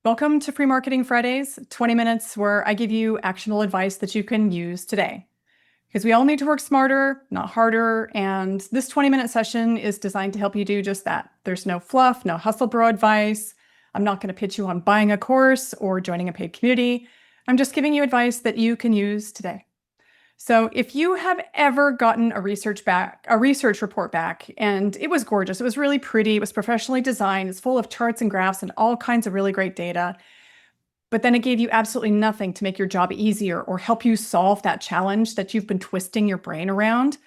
Welcome to Free Marketing Fridays, 20 minutes where I give you actionable advice that you can use today. Because we all need to work smarter, not harder, and this 20-minute session is designed to help you do just that. There's no fluff, no hustle bro advice. I'm not going to pitch you on buying a course or joining a paid community. I'm just giving you advice that you can use today. So if you have ever gotten a research report back, and it was gorgeous, it was really pretty, it was professionally designed, it's full of charts and graphs and all kinds of really great data, but then it gave you absolutely nothing to make your job easier or help you solve that challenge that you've been twisting your brain around.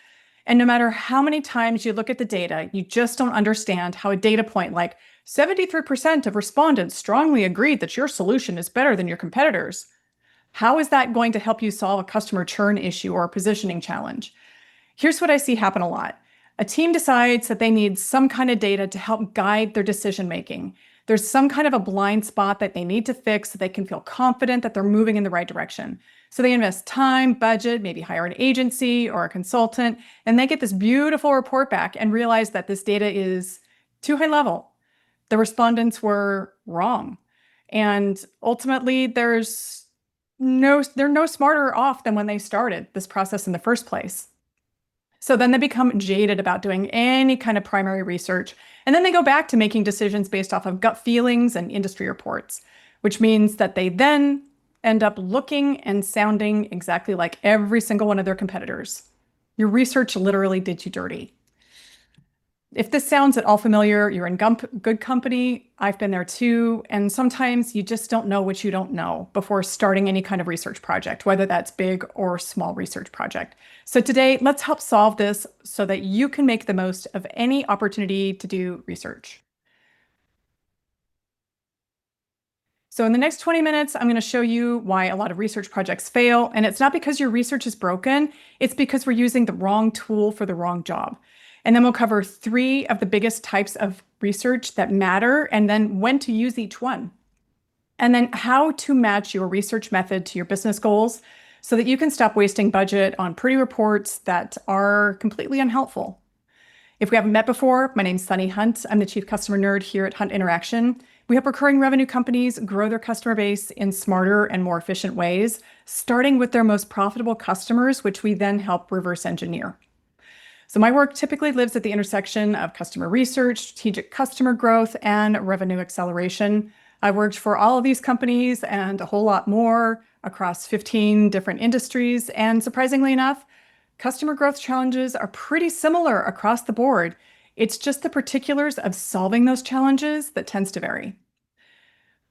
And no matter how many times you look at the data, you just don't understand how a data point like 73% of respondents strongly agreed that your solution is better than your competitors. How is that going to help you solve a customer churn issue or a positioning challenge? Here's what I see happen a lot. A team decides that they need some kind of data to help guide their decision making. There's some kind of a blind spot that they need to fix so they can feel confident that they're moving in the right direction. So they invest time, budget, maybe hire an agency or a consultant, and they get this beautiful report back and realize that this data is too high level. The respondents were wrong. And ultimately, they're no smarter off than when they started this process in the first place. So then they become jaded about doing any kind of primary research. And then they go back to making decisions based off of gut feelings and industry reports, which means that they then end up looking and sounding exactly like every single one of their competitors. Your research literally did you dirty. If this sounds at all familiar, you're in good company. I've been there too. And sometimes you just don't know what you don't know before starting any kind of research project, whether that's big or small research project. So today, let's help solve this so that you can make the most of any opportunity to do research. So in the next 20 minutes, I'm going to show you why a lot of research projects fail. And it's not because your research is broken. It's because we're using the wrong tool for the wrong job. And then we'll cover 3 of the biggest types of research that matter, and then when to use each one. And then how to match your research method to your business goals so that you can stop wasting budget on pretty reports that are completely unhelpful. If we haven't met before, my name's Sunny Hunt. I'm the Chief Customer Nerd here at Hunt Interaction. We help recurring revenue companies grow their customer base in smarter and more efficient ways, starting with their most profitable customers, which we then help reverse engineer. So my work typically lives at the intersection of customer research, strategic customer growth, and revenue acceleration. I worked for all of these companies and a whole lot more across 15 different industries. And surprisingly enough, customer growth challenges are pretty similar across the board. It's just the particulars of solving those challenges that tends to vary.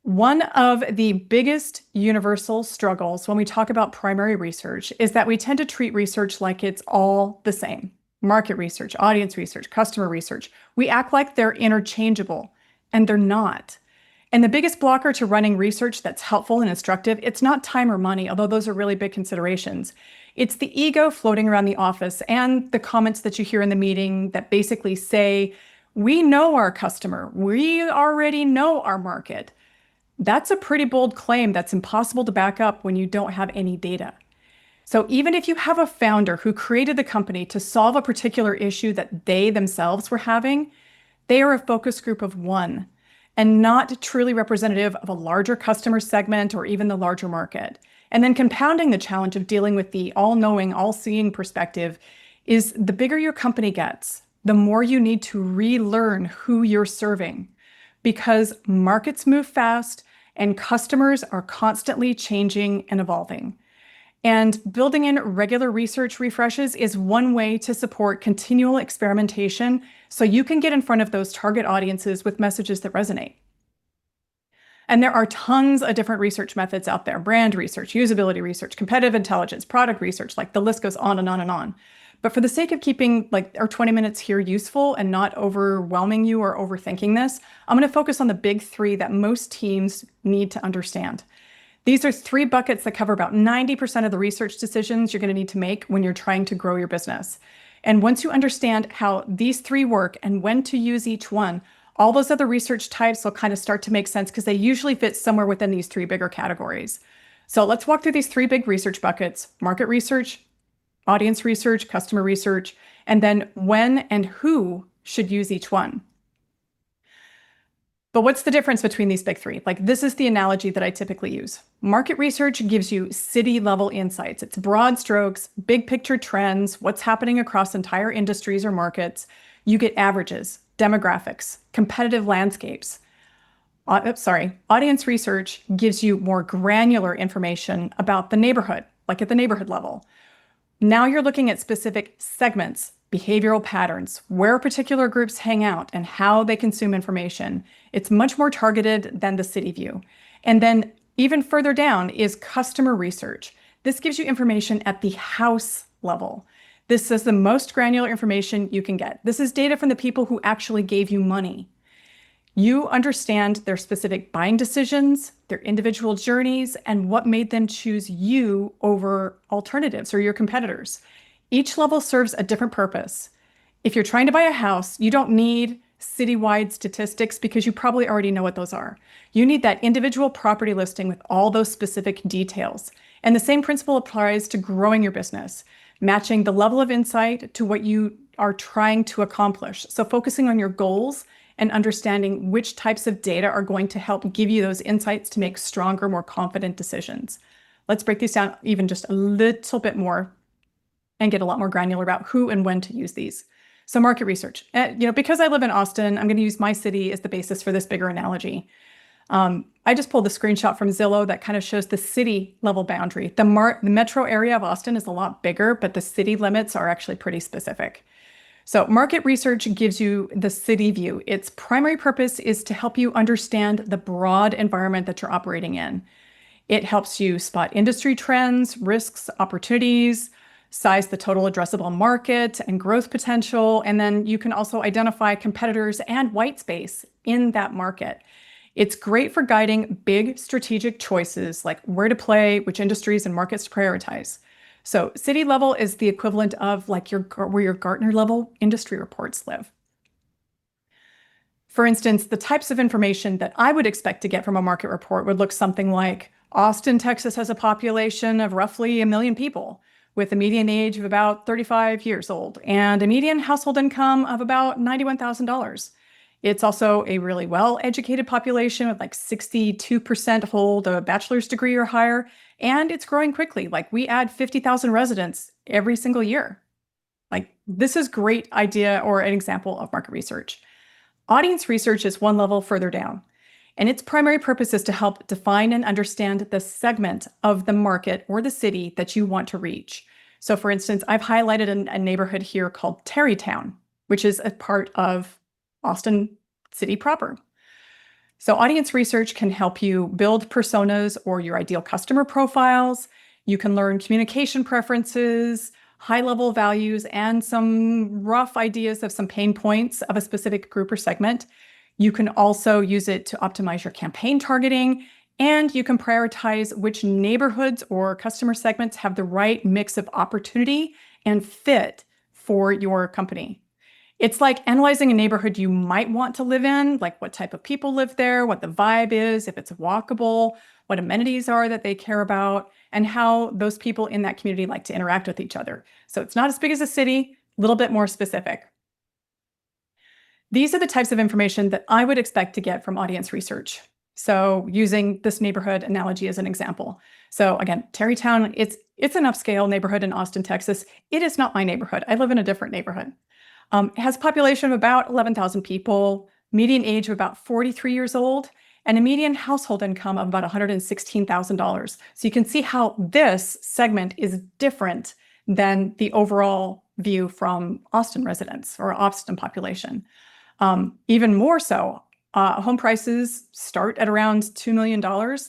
One of the biggest universal struggles when we talk about primary research is that we tend to treat research like it's all the same. Market research, audience research, customer research. We act like they're interchangeable, and they're not. And the biggest blocker to running research that's helpful and instructive, it's not time or money, although those are really big considerations. It's the ego floating around the office and the comments that you hear in the meeting that basically say, we know our customer, we already know our market. That's a pretty bold claim that's impossible to back up when you don't have any data. So even if you have a founder who created the company to solve a particular issue that they themselves were having, they are a focus group of one and not truly representative of a larger customer segment or even the larger market. And then compounding the challenge of dealing with the all-knowing, all-seeing perspective is the bigger your company gets, the more you need to relearn who you're serving, because markets move fast and customers are constantly changing and evolving. And building in regular research refreshes is one way to support continual experimentation so you can get in front of those target audiences with messages that resonate. And there are tons of different research methods out there: brand research, usability research, competitive intelligence, product research, like the list goes on and on and on. But for the sake of keeping our 20 minutes here useful and not overwhelming you or overthinking this, I'm going to focus on the big 3 that most teams need to understand. These are 3 buckets that cover about 90% of the research decisions you're going to need to make when you're trying to grow your business. And once you understand how these 3 work and when to use each one, all those other research types will kind of start to make sense because they usually fit somewhere within these 3 bigger categories. So let's walk through these 3 big research buckets: market research, audience research, customer research, and then when and who should use each one. But what's the difference between these big three? Like, this is the analogy that I typically use. Market research gives you city level insights. It's broad strokes, big picture trends, what's happening across entire industries or markets. You get averages, demographics, competitive landscapes. Audience research gives you more granular information about the neighborhood, like at the neighborhood level. Now you're looking at specific segments, behavioral patterns, where particular groups hang out and how they consume information. It's much more targeted than the city view. And then even further down is customer research. This gives you information at the house level. This is the most granular information you can get. This is data from the people who actually gave you money. You understand their specific buying decisions, their individual journeys, and what made them choose you over alternatives or your competitors. Each level serves a different purpose. If you're trying to buy a house, you don't need citywide statistics because you probably already know what those are. You need that individual property listing with all those specific details. And the same principle applies to growing your business, matching the level of insight to what you are trying to accomplish. So focusing on your goals and understanding which types of data are going to help give you those insights to make stronger, more confident decisions. Let's break these down even just a little bit more and get a lot more granular about who and when to use these. So market research, because I live in Austin, I'm going to use my city as the basis for this bigger analogy. I just pulled the screenshot from Zillow that kind of shows the city level boundary. The metro area of Austin is a lot bigger, but the city limits are actually pretty specific. So market research gives you the city view. Its primary purpose is to help you understand the broad environment that you're operating in. It helps you spot industry trends, risks, opportunities, size the total addressable market and growth potential, and then you can also identify competitors and white space in that market. It's great for guiding big strategic choices like where to play, which industries and markets to prioritize. So city level is the equivalent of like where your Gartner level industry reports live. For instance, the types of information that I would expect to get from a market report would look something like Austin, Texas has a population of roughly 1 million people with a median age of about 35 years old and a median household income of about $91,000. It's also a really well-educated population with like 62% hold a bachelor's degree or higher, and it's growing quickly. Like we add 50,000 residents every single year. Like this is great idea or an example of market research. Audience research is one level further down, and its primary purpose is to help define and understand the segment of the market or the city that you want to reach. So for instance, I've highlighted a neighborhood here called Tarrytown, which is a part of Austin City proper. So audience research can help you build personas or your ideal customer profiles. You can learn communication preferences, high-level values, and some rough ideas of some pain points of a specific group or segment. You can also use it to optimize your campaign targeting, and you can prioritize which neighborhoods or customer segments have the right mix of opportunity and fit for your company. It's like analyzing a neighborhood you might want to live in, like what type of people live there, what the vibe is, if it's walkable, what amenities are that they care about, and how those people in that community like to interact with each other. So it's not as big as a city, a little bit more specific. These are the types of information that I would expect to get from audience research. So using this neighborhood analogy as an example. So again, Tarrytown, it's an upscale neighborhood in Austin, Texas. It is not my neighborhood. I live in a different neighborhood. It has a population of about 11,000 people, median age of about 43 years old, and a median household income of about $116,000. So you can see how this segment is different than the overall view from Austin residents or Austin population. Even more so, home prices start at around $2 million.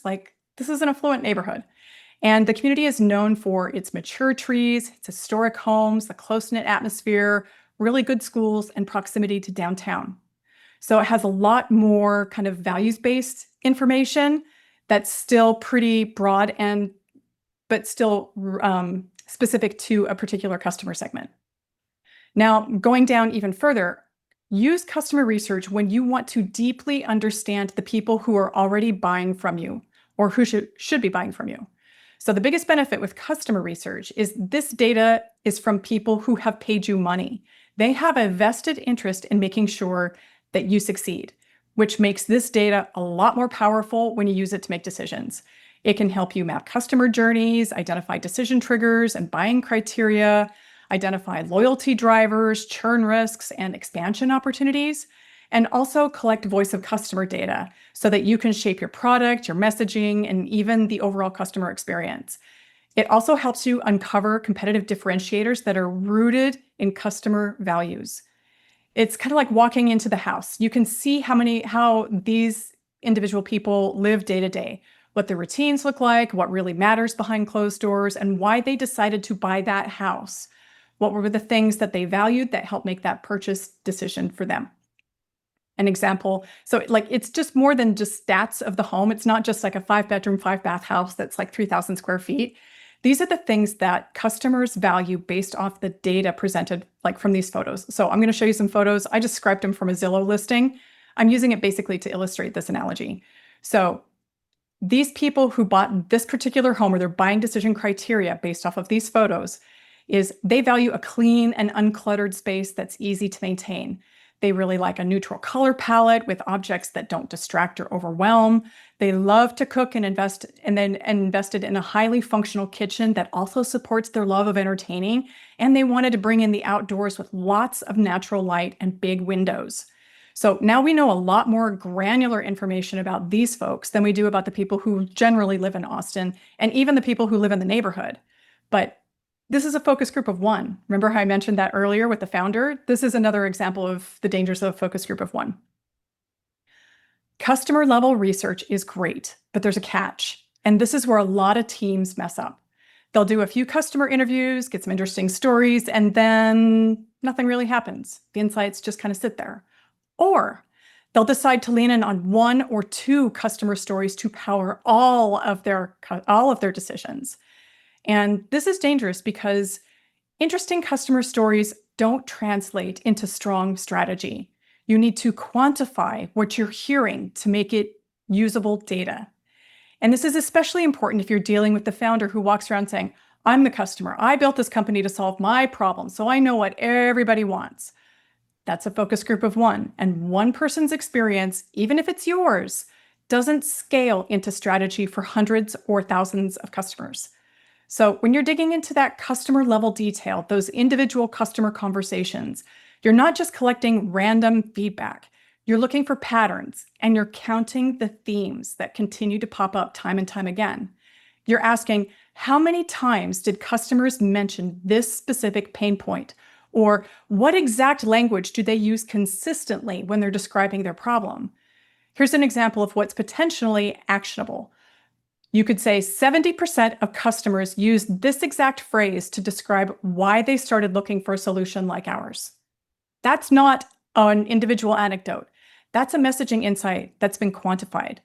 Like this is an affluent neighborhood. And the community is known for its mature trees, its historic homes, the close-knit atmosphere, really good schools, and proximity to downtown. So it has a lot more kind of values-based information that's still pretty broad but still specific to a particular customer segment. Now, going down even further, use customer research when you want to deeply understand the people who are already buying from you or who should be buying from you. So the biggest benefit with customer research is this data is from people who have paid you money. They have a vested interest in making sure that you succeed. which makes this data a lot more powerful when you use it to make decisions. It can help you map customer journeys, identify decision triggers and buying criteria, identify loyalty drivers, churn risks, and expansion opportunities, and also collect voice of customer data so that you can shape your product, your messaging, and even the overall customer experience. It also helps you uncover competitive differentiators that are rooted in customer values. It's kind of like walking into the house. You can see how these individual people live day to day, what their routines look like, what really matters behind closed doors, and why they decided to buy that house. What were the things that they valued that helped make that purchase decision for them? An example, so like it's just more than just stats of the home. It's not just like a 5-bedroom, 5-bath house that's like 3,000 square feet. These are the things that customers value based off the data presented like from these photos. So I'm going to show you some photos. I just scraped them from a Zillow listing. I'm using it basically to illustrate this analogy. So these people who bought this particular home, or their buying decision criteria based off of these photos, is they value a clean and uncluttered space that's easy to maintain. They really like a neutral color palette with objects that don't distract or overwhelm. They love to cook and invested in a highly functional kitchen that also supports their love of entertaining. And they wanted to bring in the outdoors with lots of natural light and big windows. So now we know a lot more granular information about these folks than we do about the people who generally live in Austin and even the people who live in the neighborhood. But this is a focus group of one. Remember how I mentioned that earlier with the founder? This is another example of the dangers of a focus group of one. Customer level research is great, but there's a catch. And this is where a lot of teams mess up. They'll do a few customer interviews, get some interesting stories, and then nothing really happens. The insights just kind of sit there. Or they'll decide to lean in on 1 or 2 customer stories to power all of their decisions. And this is dangerous because interesting customer stories don't translate into strong strategy. You need to quantify what you're hearing to make it usable data. And this is especially important if you're dealing with the founder who walks around saying, "I'm the customer. I built this company to solve my problem, so I know what everybody wants." That's a focus group of one. And one person's experience, even if it's yours, doesn't scale into strategy for hundreds or thousands of customers. So when you're digging into that customer level detail, those individual customer conversations, you're not just collecting random feedback. You're looking for patterns and you're counting the themes that continue to pop up time and time again. You're asking, how many times did customers mention this specific pain point? Or what exact language do they use consistently when they're describing their problem? Here's an example of what's potentially actionable. You could say 70% of customers use this exact phrase to describe why they started looking for a solution like ours. That's not an individual anecdote. That's a messaging insight that's been quantified.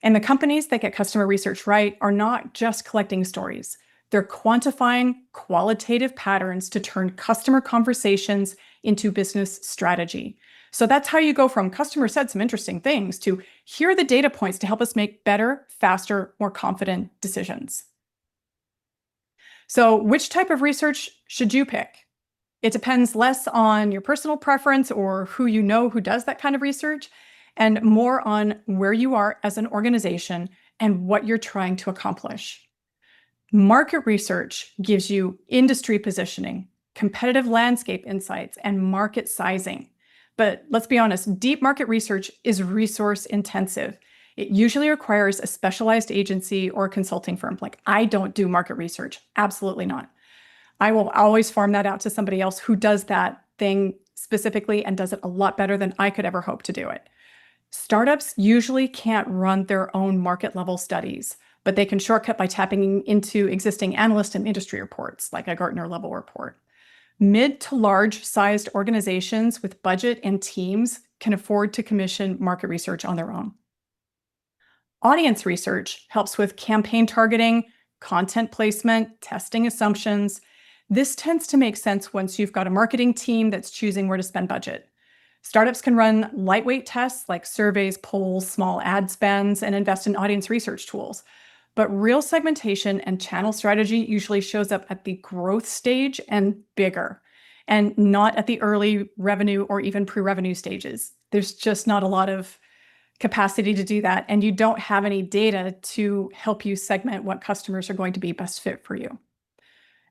And the companies that get customer research right are not just collecting stories. They're quantifying qualitative patterns to turn customer conversations into business strategy. So that's how you go from customer said some interesting things to here are the data points to help us make better, faster, more confident decisions. So which type of research should you pick? It depends less on your personal preference or who you know who does that kind of research, and more on where you are as an organization and what you're trying to accomplish. Market research gives you industry positioning, competitive landscape insights, and market sizing. But let's be honest, deep market research is resource intensive. It usually requires a specialized agency or consulting firm. Like, I don't do market research. Absolutely not. I will always farm that out to somebody else who does that thing specifically and does it a lot better than I could ever hope to do it. Startups usually can't run their own market level studies, but they can shortcut by tapping into existing analyst and industry reports, like a Gartner level report. Mid to large sized organizations with budget and teams can afford to commission market research on their own. Audience research helps with campaign targeting, content placement, testing assumptions. This tends to make sense once you've got a marketing team that's choosing where to spend budget. Startups can run lightweight tests like surveys, polls, small ad spends, and invest in audience research tools. But real segmentation and channel strategy usually shows up at the growth stage and bigger, and not at the early revenue or even pre-revenue stages. There's just not a lot of capacity to do that, and you don't have any data to help you segment what customers are going to be best fit for you.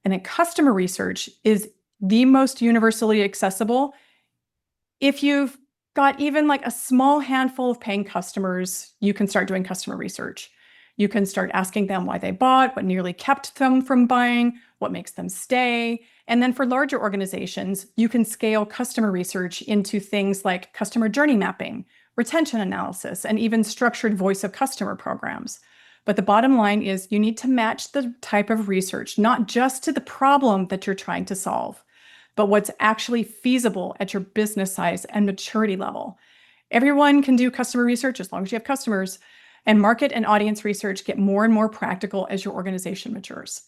And then customer research is the most universally accessible. If you've got even like a small handful of paying customers, you can start doing customer research. You can start asking them why they bought, what nearly kept them from buying, what makes them stay. And then for larger organizations, you can scale customer research into things like customer journey mapping, retention analysis, and even structured voice of customer programs. But the bottom line is you need to match the type of research, not just to the problem that you're trying to solve, but what's actually feasible at your business size and maturity level. Everyone can do customer research as long as you have customers, and market and audience research get more and more practical as your organization matures.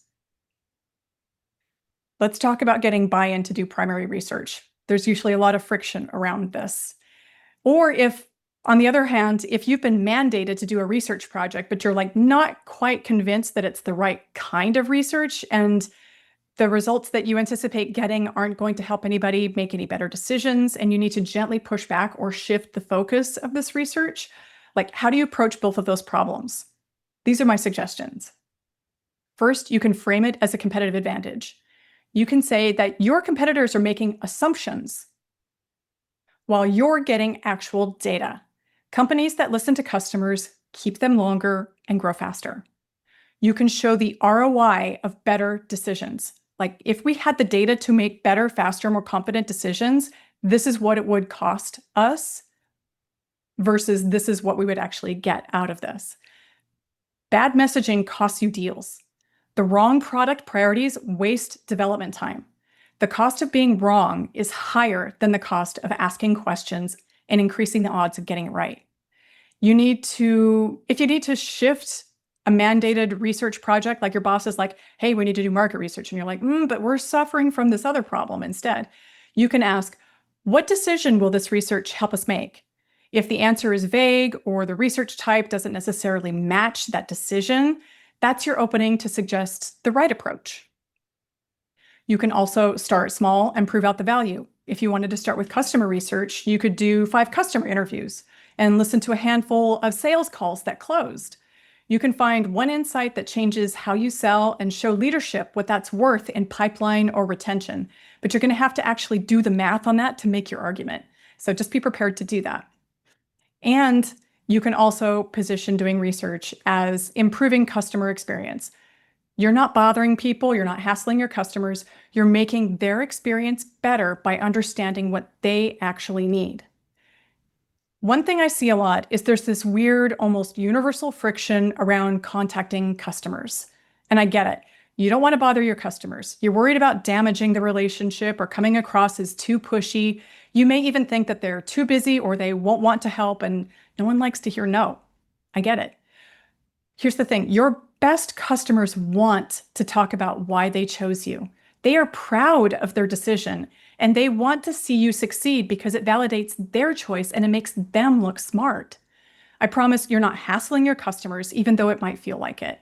Let's talk about getting buy-in to do primary research. There's usually a lot of friction around this. Or if, on the other hand, if you've been mandated to do a research project, but you're like not quite convinced that it's the right kind of research, and the results that you anticipate getting aren't going to help anybody make any better decisions, and you need to gently push back or shift the focus of this research, like how do you approach both of those problems? These are my suggestions. First, you can frame it as a competitive advantage. You can say that your competitors are making assumptions while you're getting actual data. Companies that listen to customers keep them longer and grow faster. You can show the ROI of better decisions. Like if we had the data to make better, faster, more confident decisions, this is what it would cost us versus this is what we would actually get out of this. Bad messaging costs you deals. The wrong product priorities waste development time. The cost of being wrong is higher than the cost of asking questions and increasing the odds of getting it right. If you need to shift a mandated research project, like your boss is like, hey, we need to do market research. And you're like, but we're suffering from this other problem instead. You can ask, what decision will this research help us make? If the answer is vague or the research type doesn't necessarily match that decision, that's your opening to suggest the right approach. You can also start small and prove out the value. If you wanted to start with customer research, you could do 5 customer interviews and listen to a handful of sales calls that closed. You can find one insight that changes how you sell and show leadership what that's worth in pipeline or retention. But you're going to have to actually do the math on that to make your argument. So just be prepared to do that. And you can also position doing research as improving customer experience. You're not bothering people, you're not hassling your customers, you're making their experience better by understanding what they actually need. One thing I see a lot is there's this weird, almost universal friction around contacting customers. And I get it. You don't want to bother your customers. You're worried about damaging the relationship or coming across as too pushy. You may even think that they're too busy or they won't want to help, and no one likes to hear no. I get it. Here's the thing. Your best customers want to talk about why they chose you. They are proud of their decision, and they want to see you succeed because it validates their choice and it makes them look smart. I promise you're not hassling your customers, even though it might feel like it.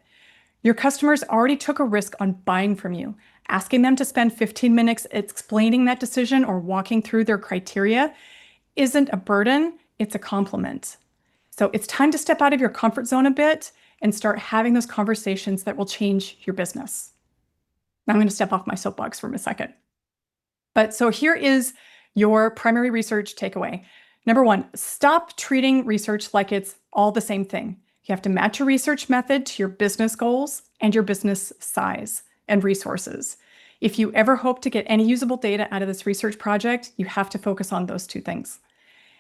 Your customers already took a risk on buying from you. Asking them to spend 15 minutes explaining that decision or walking through their criteria isn't a burden, it's a compliment. So it's time to step out of your comfort zone a bit and start having those conversations that will change your business. Now I'm going to step off my soapbox for a second. But so here is your primary research takeaway. Number 1, stop treating research like it's all the same thing. You have to match your research method to your business goals and your business size and resources. If you ever hope to get any usable data out of this research project, you have to focus on those 2 things.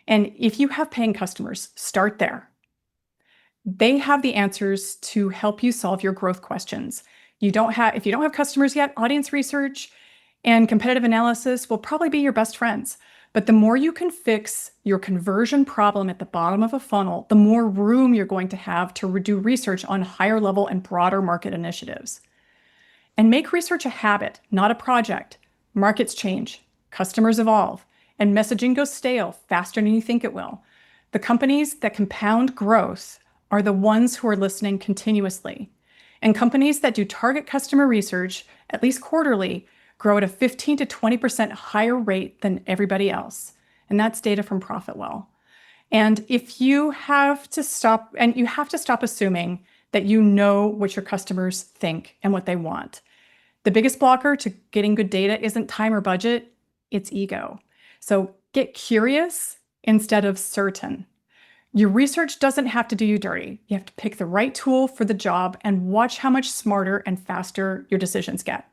And if you have paying customers, start there. They have the answers to help you solve your growth questions. If you don't have customers yet, audience research and competitive analysis will probably be your best friends. But the more you can fix your conversion problem at the bottom of a funnel, the more room you're going to have to do research on higher level and broader market initiatives. And make research a habit, not a project. Markets change, customers evolve, and messaging goes stale faster than you think it will. The companies that compound growth are the ones who are listening continuously. And companies that do target customer research, at least quarterly, grow at a 15 to 20% higher rate than everybody else. And that's data from ProfitWell. And if you have to stop, and you have to stop assuming that you know what your customers think and what they want. The biggest blocker to getting good data isn't time or budget, it's ego. So get curious instead of certain. Your research doesn't have to do you dirty. You have to pick the right tool for the job and watch how much smarter and faster your decisions get.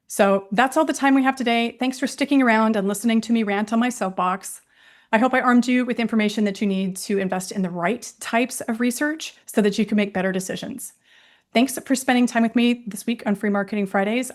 So that's all the time we have today. Thanks for sticking around and listening to me rant on my soapbox. I hope I armed you with information that you need to invest in the right types of research so that you can make better decisions. Thanks for spending time with me this week on Free Marketing Fridays.